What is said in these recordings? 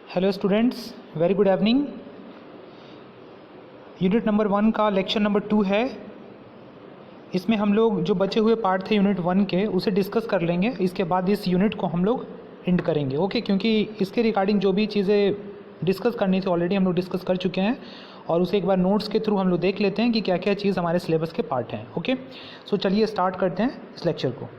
Hello students, very good evening. Unit number 1 का lecture number 2 है। इसमें हम लोग जो बचे हुए पार्ट थे यूनिट 1 के उसे डिस्कस कर लेंगे। इसके बाद इस यूनिट को हम लोग एंड करेंगे, ओके। क्योंकि इसके रिगार्डिंग जो भी चीज़ें डिस्कस करनी थी ऑलरेडी हम लोग डिस्कस कर चुके हैं, और उसे एक बार नोट्स के थ्रू हम लोग देख लेते हैं कि क्या क्या चीज़ हमारे सिलेबस के पार्ट हैं, ओके। सो चलिए स्टार्ट करते हैं इस लेक्चर को।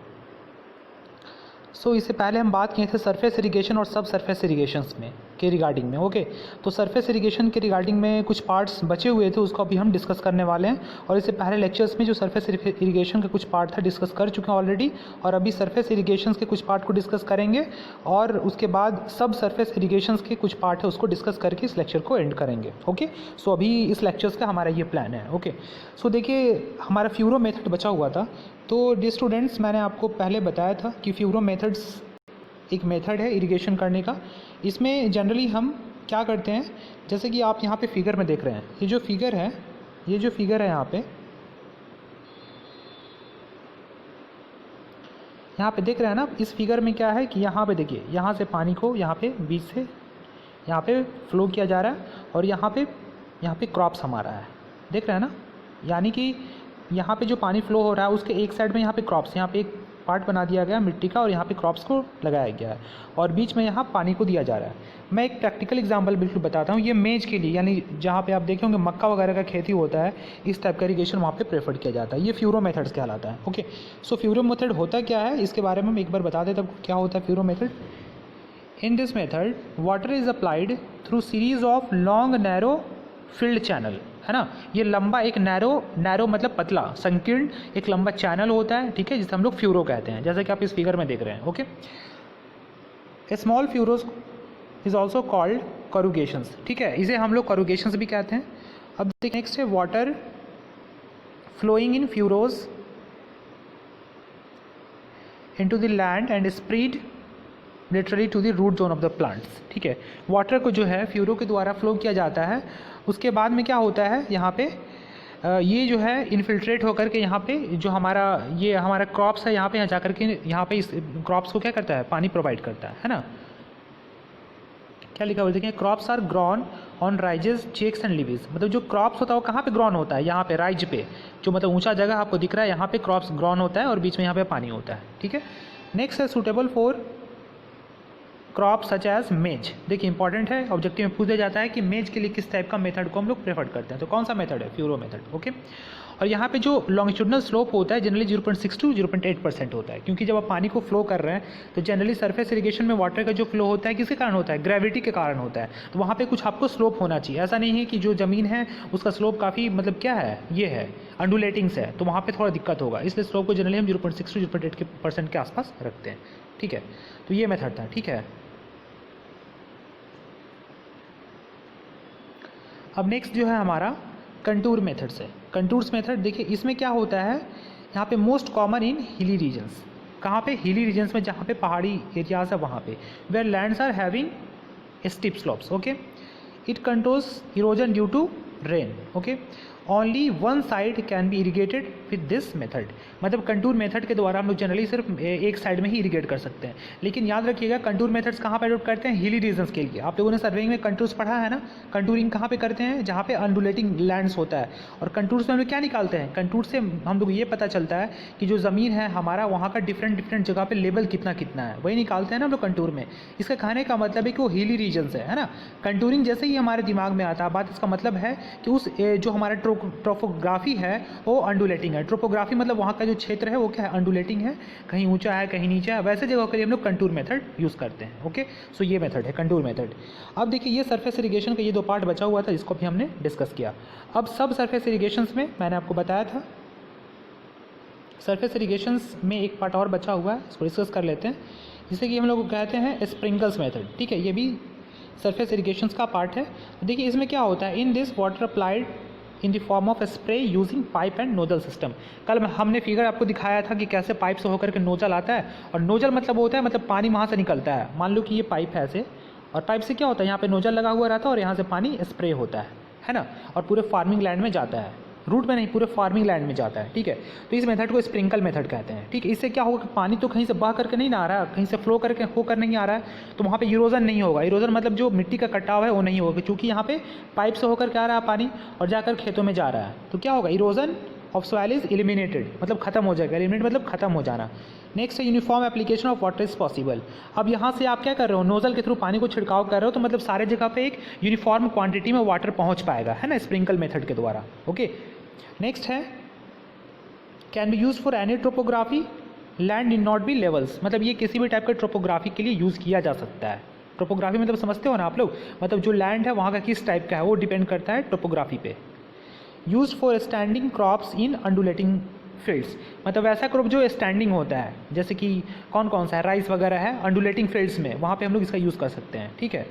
इससे पहले हम बात किए थे सरफेस इरिगेशन और सब सरफेस इरिगेशंस में के रिगार्डिंग में, ओके। तो सरफेस इरिगेशन के रिगार्डिंग में कुछ पार्ट्स बचे हुए थे, उसको अभी हम डिस्कस करने वाले हैं। और इससे पहले लेक्चर्स में जो सरफेस इरिगेशन के कुछ पार्ट था डिस्कस कर चुके हैं ऑलरेडी, और अभी सरफेस इरिगेशंस के कुछ पार्ट को डिस्कस करेंगे, और उसके बाद सब सरफेस इरिगेशंस के कुछ पार्ट है उसको डिस्कस करके इस लेक्चर को एंड करेंगे, ओके। सो अभी इस लेक्चर्स का हमारा ये प्लान है, ओके। सो देखिए, हमारा फ्यूरो मेथड बचा हुआ था। तो डियर स्टूडेंट्स, मैंने आपको पहले बताया था कि फ्यूरो मेथड्स एक मेथड है इरिगेशन करने का। इसमें जनरली हम क्या करते हैं, जैसे कि आप यहाँ पे फिगर में देख रहे हैं, ये जो फिगर है यहाँ पे देख रहे हैं ना। इस फिगर में क्या है कि यहाँ पे देखिए, यहाँ से पानी को यहाँ पे बीच से यहाँ पे फ्लो किया जा रहा है, और यहाँ पे क्रॉप्स हमारा है, देख रहे हैं ना। यानी कि यहाँ पे जो पानी फ्लो हो रहा है उसके एक साइड में यहाँ पे क्रॉप्स, यहाँ पे एक पार्ट बना दिया गया मिट्टी का, और यहाँ पे क्रॉप्स को लगाया गया है, और बीच में यहाँ पानी को दिया जा रहा है। मैं एक प्रैक्टिकल एग्जांपल बिल्कुल बताता हूँ। ये मेज के लिए, यानी जहाँ पे आप देखे होंगे मक्का वगैरह का खेती होता है, इस टाइप का इरिगेशन वहाँ पे प्रेफर किया जाता है। ये फ्यूरो मेथड्स कहलाता है, ओके। सो फ्यूरो मेथड होता क्या है, इसके बारे में हम एक बार बता देते हैं क्या होता है furrow method. In this method water is applied through series of long narrow field channel, है ना। ये लंबा एक नैरो मतलब पतला संकीर्ण एक लंबा चैनल होता है, ठीक है, जिसे हम लोग फ्यूरो कहते हैं, जैसे कि आप इस फिगर में देख रहे हैं, okay. A small furrows is also called corrugations, ठीक है, इसे हम लोग करूगेशंस भी कहते हैं। अब देखिए नेक्स्ट है water flowing in furrows into the land and spread laterally to the root zone of the plants, ठीक है। वाटर को जो है फ्यूरो के द्वारा फ्लो किया जाता है। उसके बाद में क्या होता है, यहाँ पे ये जो है इन्फिल्ट्रेट होकर के यहाँ पे जो हमारा क्रॉप्स है, यहाँ जा कर के यहाँ पे इस क्रॉप्स को क्या करता है, पानी प्रोवाइड करता है ना। क्या लिखा हुआ देखें, crops are grown on ridges checks and levees. मतलब जो क्रॉप्स होता है वो कहाँ पे ग्रॉन होता है, यहाँ पे राइज पे, जो मतलब ऊंचा जगह आपको दिख रहा है, यहाँ पे क्रॉप्स ग्रॉन होता है और बीच में यहाँ पे पानी होता है, ठीक है। नेक्स्ट है suitable for crop such as maize. देखिए इंपॉर्टेंट है, ऑब्जेक्टिव में पूछा जाता है कि मेज के लिए किस टाइप का मेथड को हम लोग प्रेफर करते हैं, तो कौन सा मेथड है, फ्यूरो मेथड, ओके। और यहाँ पे जो लॉन्गिट्यूडनल स्लोप होता है जनरली 0.6 to 0.8% होता है, क्योंकि जब आप पानी को फ्लो कर रहे हैं तो जनरली सरफेस इरिगेशन में वाटर का जो फ्लो होता है किसके कारण होता है, ग्रेविटी के कारण होता है। तो वहाँ पे कुछ आपको स्लोप होना चाहिए, ऐसा नहीं है कि जो ज़मीन है उसका स्लोप काफ़ी मतलब क्या है, ये है अंडुलेटिंग्स है, तो वहाँ पर थोड़ा दिक्कत होगा, इसलिए स्लोप को जनरली हम 0.6 to 0.8% के आसपास रखते हैं, ठीक है। तो ये मेथड था, ठीक है। अब नेक्स्ट जो है हमारा कंटूर मेथड्स है। कंटूर्स मेथड देखिए, इसमें क्या होता है, यहाँ पे मोस्ट कॉमन इन हिली रीजन्स। कहाँ पे, हिली रीजन्स में, जहाँ पे पहाड़ी एरियाज है वहाँ पे, where lands are having steep slopes, okay. It controls erosion due to rain, okay. Only one side can be irrigated with this method. मतलब कंटूर मेथड के द्वारा हम लोग जनरली सिर्फ एक साइड में ही इरीगेट कर सकते हैं। लेकिन याद रखिएगा कंटूर मेथड्स कहाँ पे अडोप्ट करते हैं, हिली रीजन्स के लिए। आप लोगों ने सर्वेइंग में कंटूर्स पढ़ा है ना, कंटूरिंग कहाँ पे करते हैं, जहाँ पे अंडुलेटिंग लैंड्स होता है। और कंटूर्स में हम लोग क्या निकालते हैं, कंटूर से हम लोग ये पता चलता है कि जो ज़मीन है हमारा, वहाँ का डिफरेंट जगह पर लेवल कितना है, वही निकालते हैं ना हम लोग कंटूर में। इसका कहने का मतलब है कि वो हिली रीजन्स है ना। कंटूरिंग जैसे ही हमारे दिमाग में आता है बात, इसका मतलब है कि उस जो हमारा ट्रोपोग्राफी है वो अंडुलेटिंग है। ट्रोपोग्राफी मतलब वहाँ का जो क्षेत्र है वो क्या है, अंडुलेटिंग है, कहीं ऊंचा है कहीं नीचा है, वैसे जगह के लिए हम लोग कंटूर मेथड यूज़ करते हैं, ओके। सो ये मेथड है कंटूर मेथड। अब देखिए ये सरफेस इरिगेशन का ये दो पार्ट बचा हुआ था, जिसको भी हमने डिस्कस किया। अब सब सरफेस इरिगेशंस में मैंने आपको बताया था, सरफेस इरिगेशंस में एक पार्ट और बचा हुआ है, इसको डिस्कस कर लेते हैं, जिसे कि हम लोग कहते हैं स्प्रिंकल्स मेथड, ठीक है। ये भी सरफेस इरिगेशंस का पार्ट है। देखिए इसमें क्या होता है, in this water applied in the form of spray using pipe and nozzle system. कल हमने फिगर आपको दिखाया था कि कैसे पाइप से होकर के नोजल आता है, और नोजल मतलब होता है मतलब पानी वहाँ से निकलता है। मान लो कि ये पाइप है ऐसे, और पाइप से क्या होता है, यहाँ पे नोजल लगा हुआ रहता है और यहाँ से पानी स्प्रे होता है ना, और पूरे फार्मिंग लैंड में जाता है। रूट में नहीं, पूरे फार्मिंग लैंड में जाता है, ठीक है। तो इस मेथड को स्प्रिंकल मेथड कहते हैं, ठीक है। इससे क्या होगा कि पानी तो कहीं से बह करके नहीं ना आ रहा है, कहीं से फ्लो करके होकर नहीं आ रहा है, तो वहाँ पे इरोजन नहीं होगा। इरोजन मतलब जो मिट्टी का कटाव है वो नहीं होगा, क्योंकि यहाँ पे पाइप से होकर के आ रहा है पानी और जाकर खेतों में जा रहा है। तो क्या होगा, erosion of soil is eliminated, मतलब खत्म हो जाएगा। एलिमिनेट मतलब खत्म हो जाना। नेक्स्ट है uniform application of water is possible. अब यहाँ से आप क्या कर रहे हो, नोजल के थ्रू पानी को छिड़काव कर रहे हो, तो मतलब सारे जगह पे एक यूनिफॉर्म क्वांटिटी में वाटर पहुँच पाएगा, है ना, स्प्रिंकल मेथड के द्वारा। ओके, नेक्स्ट है can be use for any topography, land in not be levels, मतलब ये किसी भी टाइप के ट्रोपोग्राफी के लिए यूज़ किया जा सकता है। ट्रोपोग्राफी मतलब समझते हो ना आप लोग, मतलब जो लैंड है वहाँ का किस टाइप का है वो डिपेंड करता है ट्रोपोग्राफी पे। Use for standing crops in undulating fields, मतलब वैसा क्रॉप जो स्टैंडिंग होता है, जैसे कि कौन कौन सा है, राइस वगैरह है अंडुलेटिंग फील्ड्स में, वहाँ पे हम लोग इसका यूज़ कर सकते हैं, ठीक है।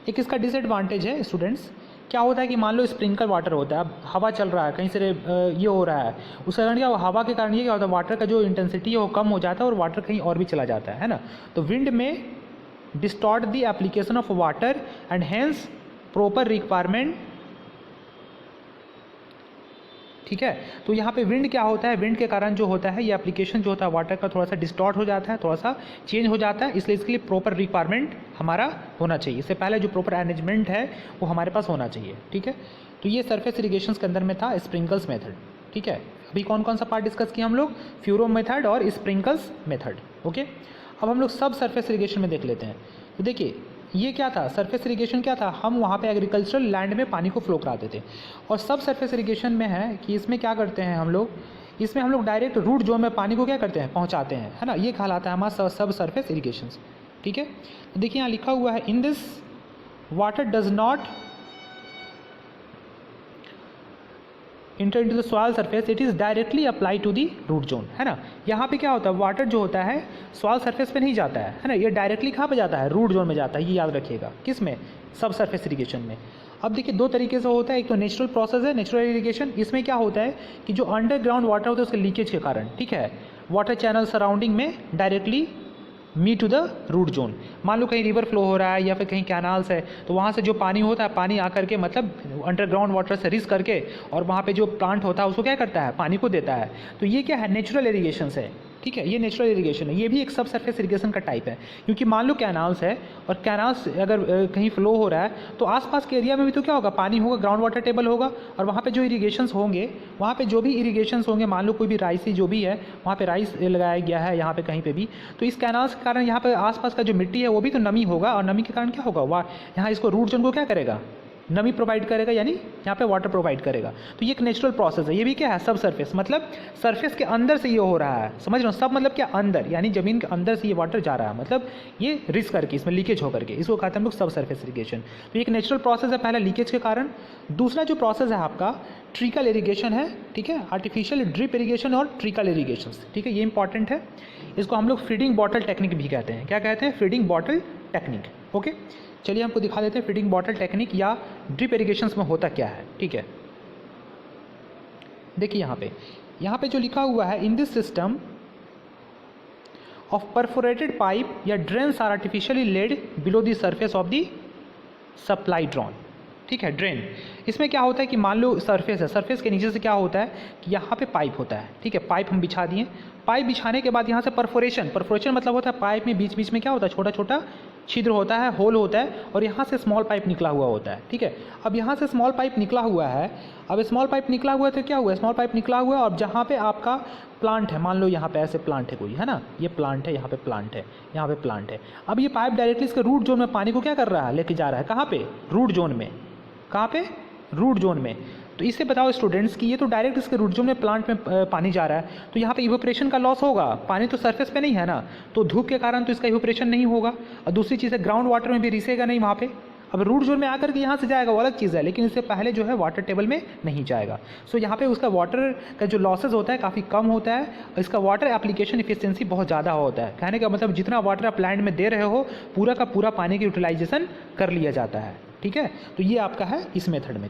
एक इसका डिसएडवांटेज है स्टूडेंट्स, क्या होता है कि मान लो स्प्रिंकल वाटर होता है, अब हवा चल रहा है कहीं से ये हो रहा है, उसके कारण क्या, हवा के कारण ये क्या होता है, वाटर का जो इंटेंसिटी है वो कम हो जाता है और वाटर कहीं और भी चला जाता है ना। तो विंड में distort the application of water and hence proper requirement, ठीक है। तो यहाँ पे विंड क्या होता है, विंड के कारण जो होता है ये एप्लीकेशन जो होता है वाटर का थोड़ा सा डिस्टॉर्ट हो जाता है, थोड़ा सा चेंज हो जाता है, इसलिए इसके लिए प्रॉपर रिक्वायरमेंट हमारा होना चाहिए। इससे पहले जो प्रॉपर मैनेजमेंट है वो हमारे पास होना चाहिए, ठीक है। तो ये सरफेस इरिगेशन के अंदर में था स्प्रिंकल्स मेथड, ठीक है। अभी कौन कौन सा पार्ट डिस्कस किया हम लोग, फ्यूरो मेथड और स्प्रिंकल्स मेथड, ओके। अब हम लोग सब सरफेस इरिगेशन में देख लेते हैं। तो देखिए ये क्या था, सरफेस इरिगेशन क्या था, हम वहाँ पे एग्रीकल्चरल लैंड में पानी को फ्लो कराते थे। और सब सरफेस इरिगेशन में है कि इसमें क्या करते हैं हम लोग, इसमें हम लोग डायरेक्ट रूट जोन में पानी को क्या करते हैं, पहुँचाते हैं, है ना। ये कहलाता है हमारा सब सरफेस इरिगेशन, ठीक है। तो देखिए यहाँ लिखा हुआ है in this water does not enter into the soil surface, it is directly apply to the root zone, है ना। यहाँ पे क्या होता है, वाटर जो होता है सॉइल सरफेस पे नहीं जाता है ना, ये डायरेक्टली कहाँ पे जाता है, रूट जोन में जाता है, ये याद रखिएगा। किस में, सब सरफेस इरिगेशन में। अब देखिए दो तरीके से होता है, एक तो नेचुरल प्रोसेस है, नेचुरल इरिगेशन। इसमें क्या होता है कि जो अंडरग्राउंड वाटर होता है उसके लीकेज के कारण, ठीक है, वाटर चैनल सराउंडिंग में directly me to the root zone. मान लो कहीं रिवर फ्लो हो रहा है या फिर कहीं कैनाल्स है, तो वहाँ से जो पानी होता है, पानी आकर के मतलब अंडरग्राउंड वाटर से रिस करके और वहाँ पे जो प्लांट होता है उसको क्या करता है, पानी को देता है। तो ये क्या है, नेचुरल इरिगेशन है, ठीक है, ये नेचुरल इरिगेशन है। ये भी एक सब सरफेस इरिगेशन का टाइप है, क्योंकि मान लो कैनाल्स है और कैनाल्स अगर कहीं फ्लो हो रहा है तो आसपास के एरिया में भी तो क्या होगा, पानी होगा, ग्राउंड वाटर टेबल होगा, और वहाँ पे जो इरिगेशंस होंगे, वहाँ पे जो भी इरिगेशंस होंगे, मान लो कोई भी राइस जो भी है वहाँ पे राइस लगाया गया है यहाँ पे कहीं पे भी, तो इस कैनाल्स के कारण यहाँ पे आसपास का जो मिट्टी है वो भी तो नमी होगा, और नमी के कारण क्या होगा, वहाँ यहाँ इसको रूट जोन को क्या करेगा, नमी प्रोवाइड करेगा, यानी यहाँ पे वाटर प्रोवाइड करेगा। तो ये एक नेचुरल प्रोसेस है। ये भी क्या है, सब सरफेस, मतलब सरफेस के अंदर से ये हो रहा है, समझ रहे हो, सब मतलब क्या, अंदर, यानी जमीन के अंदर से ये वाटर जा रहा है, मतलब ये रिस करके, इसमें लीकेज होकर के, इसको कहते हैं हम लोग सब सरफेस इरिगेशन। तो ये एक नेचुरल प्रोसेस है, पहला लीकेज के कारण। दूसरा जो प्रोसेस है आपका ट्रिकल इरिगेशन है, ठीक है, आर्टिफिशियल ड्रिप इरिगेशन और ट्रिकल इरिगेशन, ठीक है, ये इंपॉर्टेंट है। इसको हम लोग फीडिंग बॉटल टेक्निक भी कहते हैं। क्या कहते हैं, फीडिंग बॉटल टेक्निक, ओके। चलिए हमको दिखा देते हैं फीडिंग बॉटल टेक्निक या ड्रिप इरिगेशंस में होता क्या है, ठीक है। देखिए यहाँ पे जो लिखा हुआ है, in this system of perforated pipe या drains are artificially laid below the surface of the supply drawn, ठीक है, ड्रेन। इसमें क्या होता है कि मान लो सरफेस है, सरफेस के नीचे से क्या होता है कि यहाँ पे पाइप होता है, ठीक है, पाइप हम बिछा दिए। पाइप बिछाने के बाद यहाँ से परफोरेशन मतलब होता है पाइप में बीच बीच में क्या होता है, छोटा छोटा छिद्र होता है, होल होता है, और यहाँ से स्मॉल पाइप निकला हुआ होता है, ठीक है। अब यहाँ से स्मॉल पाइप निकला हुआ है, अब स्मॉल पाइप निकला हुआ है तो क्या हुआ, स्मॉल पाइप निकला हुआ है, और जहाँ पे आपका प्लांट है, मान लो यहाँ पे ऐसे प्लांट है कोई, है ना, ये प्लांट है, यहाँ पे प्लांट है, यहाँ पे प्लांट है। अब ये पाइप डायरेक्टली इसके रूट जोन में पानी को क्या कर रहा है, लेके जा रहा है, कहाँ पे, रूट जोन में, कहाँ पे, रूट जोन में। तो इससे बताओ स्टूडेंट्स कि ये तो डायरेक्ट इसके रूट जोन में प्लांट में पानी जा रहा है, तो यहाँ पे इवेपोरेशन का लॉस होगा, पानी तो सरफेस पे नहीं है ना, तो धूप के कारण तो इसका इवेपोरेशन नहीं होगा, और दूसरी चीज़ है ग्राउंड वाटर में भी रिसेगा नहीं वहाँ पे। अब रूट जोन में आकर के यहाँ से जाएगा वो अलग चीज़ है, लेकिन इससे पहले जो है वाटर टेबल में नहीं जाएगा। सो यहाँ पे उसका वाटर का जो लॉसेज होता है काफ़ी कम होता है, और इसका वाटर एप्लीकेशन इफिशियंसी बहुत ज़्यादा होता है। कहने का मतलब जितना वाटर आप प्लांट में दे रहे हो पूरा का पूरा पानी की यूटिलाइजेशन कर लिया जाता है, ठीक है। तो ये आपका है इस मेथड में,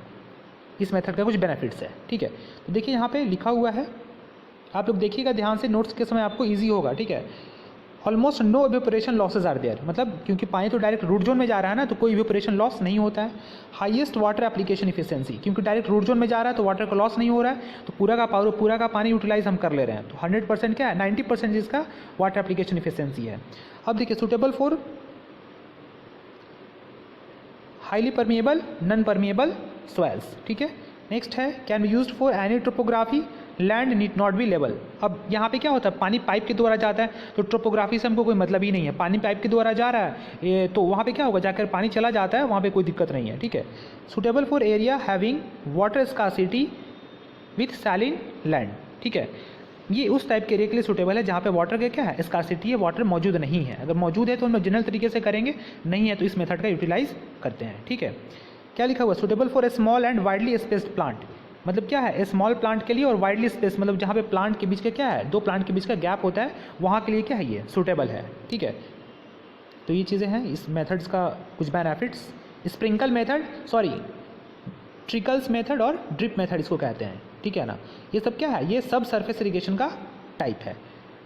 इस मेथड का कुछ बेनिफिट्स है, ठीक है। तो देखिए यहाँ पे लिखा हुआ है, आप लोग देखिएगा ध्यान से, नोट्स के समय आपको इजी होगा, ठीक है। Almost no evaporation losses are there, मतलब क्योंकि पानी तो डायरेक्ट रूट जोन में जा रहा है ना, तो कोई इवेपोरेशन लॉस नहीं होता है। हाईएस्ट वाटर एप्लीकेशन इफिशिएंसी, क्योंकि डायरेक्ट रूट जोन में जा रहा है तो वाटर का लॉस नहीं हो रहा है, तो पूरा का पानी यूटिलाइज हम कर ले रहे हैं। तो 100% क्या है, 90% इसका वाटर एप्लीकेशन इफिशिएंसी है। अब देखिए suitable for highly permeable, non permeable soils, ठीक है। नेक्स्ट है can be used for any topography, land need not be level. अब यहाँ पे क्या होता है, पानी पाइप के द्वारा जाता है, तो टोपोग्राफी से हमको कोई मतलब ही नहीं है, पानी पाइप के द्वारा जा रहा है तो वहाँ पे क्या होगा, जाकर पानी चला जाता है, वहाँ पे कोई दिक्कत नहीं है, ठीक है। Suitable for area having water scarcity with saline land, ठीक है। ये उस टाइप के एरिया के लिए सूटेबल है जहाँ पे वाटर का क्या है, स्कार्सिटी है, वाटर मौजूद नहीं है। अगर मौजूद है तो हम लोग जनरल तरीके से करेंगे, नहीं है तो इस मेथड का यूटिलाइज करते हैं, ठीक है। क्या लिखा हुआ, suitable for a small and widely spaced plant, मतलब क्या है, स्मॉल प्लांट के लिए और वाइडली स्पेस, मतलब जहाँ पे प्लांट के बीच का क्या है, दो प्लांट के बीच का गैप होता है, वहाँ के लिए क्या है, ये सूटेबल है, ठीक है। तो ये चीज़ें हैं इस मेथड्स का कुछ benefits. Sprinkle method, sorry trickles method और ड्रिप मेथड इसको कहते हैं, ठीक है ना। ये सब क्या है, ये सब सरफेस इरिगेशन का टाइप है।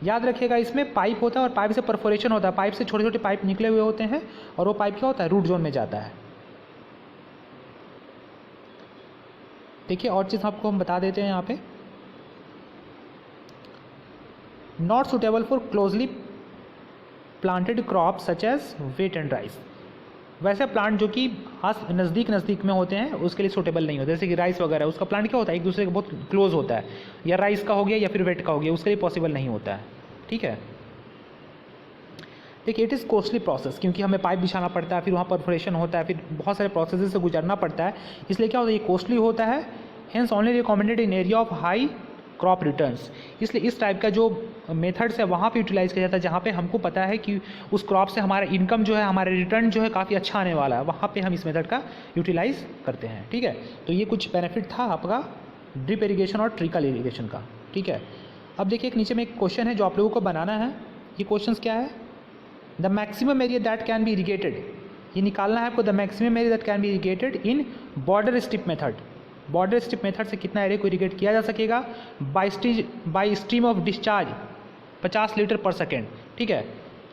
याद रखिएगा इसमें पाइप होता है और पाइप से परफोरेशन होता है, पाइप से छोटे छोटे पाइप निकले हुए होते हैं और वो पाइप क्या होता है, रूट जोन में जाता है। देखिए और चीज़ आपको हम बता देते हैं यहाँ पे, not suitable for closely planted crop such as wheat and rice. वैसे प्लांट जो कि नज़दीक में होते हैं उसके लिए सूटेबल नहीं होते, जैसे कि राइस वगैरह, उसका प्लांट क्या होता है, एक दूसरे के बहुत क्लोज होता है, या राइस का हो गया या फिर वेट का हो गया, उसके लिए पॉसिबल नहीं होता है, ठीक है। देखिए इट इज़ कॉस्टली प्रोसेस, क्योंकि हमें पाइप बिछाना पड़ता है, फिर वहाँ परफोरेशन होता है, फिर बहुत सारे प्रोसेस से गुजरना पड़ता है, इसलिए क्या होता है, ये कॉस्टली होता है। Hence only recommended in area of high crop returns, इसलिए इस टाइप का जो मेथड्स है वहाँ पे यूटिलाइज किया जाता है जहाँ पे हमको पता है कि उस क्रॉप से हमारा इनकम जो है, हमारा रिटर्न जो है काफ़ी अच्छा आने वाला है, वहाँ पे हम इस मेथड का यूटिलाइज करते हैं, ठीक है। तो ये कुछ बेनिफिट था आपका ड्रिप इरीगेशन और ट्रिकल इरीगेशन का, ठीक है। अब देखिए एक नीचे में एक क्वेश्चन है जो आप लोगों को बनाना है। ये क्वेश्चन क्या है, the maximum area that can be irrigated, ये निकालना है आपको, the maximum area that can be irrigated in border strip method. Border strip method से कितना एरिया को इरीगेट किया जा सकेगा, by stream of discharge 50 litre पर सेकेंड, ठीक है।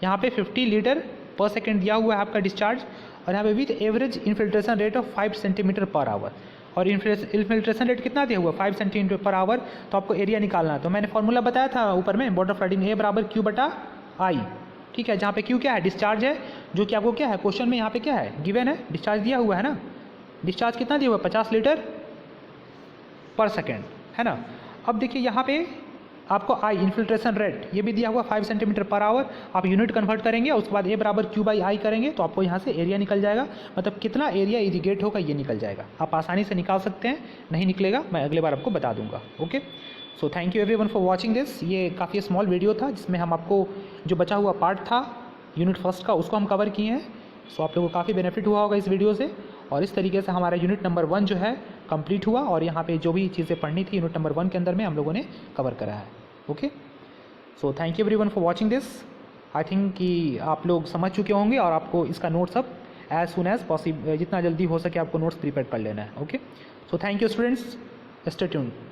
यहाँ पे 50 लीटर पर सेकेंड दिया हुआ है आपका डिस्चार्ज, और यहाँ पे with average infiltration rate of 5 centimetre per hour, और इन्फिल्ट्रेशन रेट कितना दिया हुआ, 5 सेंटीमीटर पर आवर। तो आपको एरिया निकालना है, तो मैंने फॉर्मूला बताया था ऊपर में, वाटर फ्लडिंग A बराबर Q बटा I, ठीक है। जहाँ पे Q क्या है, डिस्चार्ज है, जो कि आपको क्या है क्वेश्चन में यहाँ पे क्या है गिवन है, डिस्चार्ज दिया हुआ है ना, डिस्चार्ज कितना दिया हुआ है, 50 लीटर पर सेकेंड, है ना। अब देखिए यहाँ पे आपको I इन्फिल्ट्रेशन रेट ये भी दिया हुआ 5 सेंटीमीटर पर आवर, आप यूनिट कन्वर्ट करेंगे, उसके बाद A बराबर Q बाई I करेंगे, तो आपको यहाँ से एरिया निकल जाएगा, मतलब कितना एरिया इरीगेट होगा ये निकल जाएगा। आप आसानी से निकाल सकते हैं, नहीं निकलेगा मैं अगले बार आपको बता दूंगा, okay. So thank you everyone for watching this. ये काफ़ी स्मॉल वीडियो था जिसमें हम आपको जो बचा हुआ पार्ट था यूनिट फर्स्ट का उसको हम कवर किए हैं। सो आप लोगों को काफ़ी बेनिफिट हुआ होगा इस वीडियो से, और इस तरीके से हमारा यूनिट नंबर 1 जो है कंप्लीट हुआ, और यहाँ पे जो भी चीज़ें पढ़नी थी यूनिट नंबर 1 के अंदर में हम लोगों ने कवर करा है, okay. So thank you everyone for watching this. I think कि आप लोग समझ चुके होंगे, और आपको इसका नोट्स अब एज सुन एज पॉसिबल, जितना जल्दी हो सके आपको नोट्स प्रिपेयर कर लेना है, okay. So thank you students, stay tuned.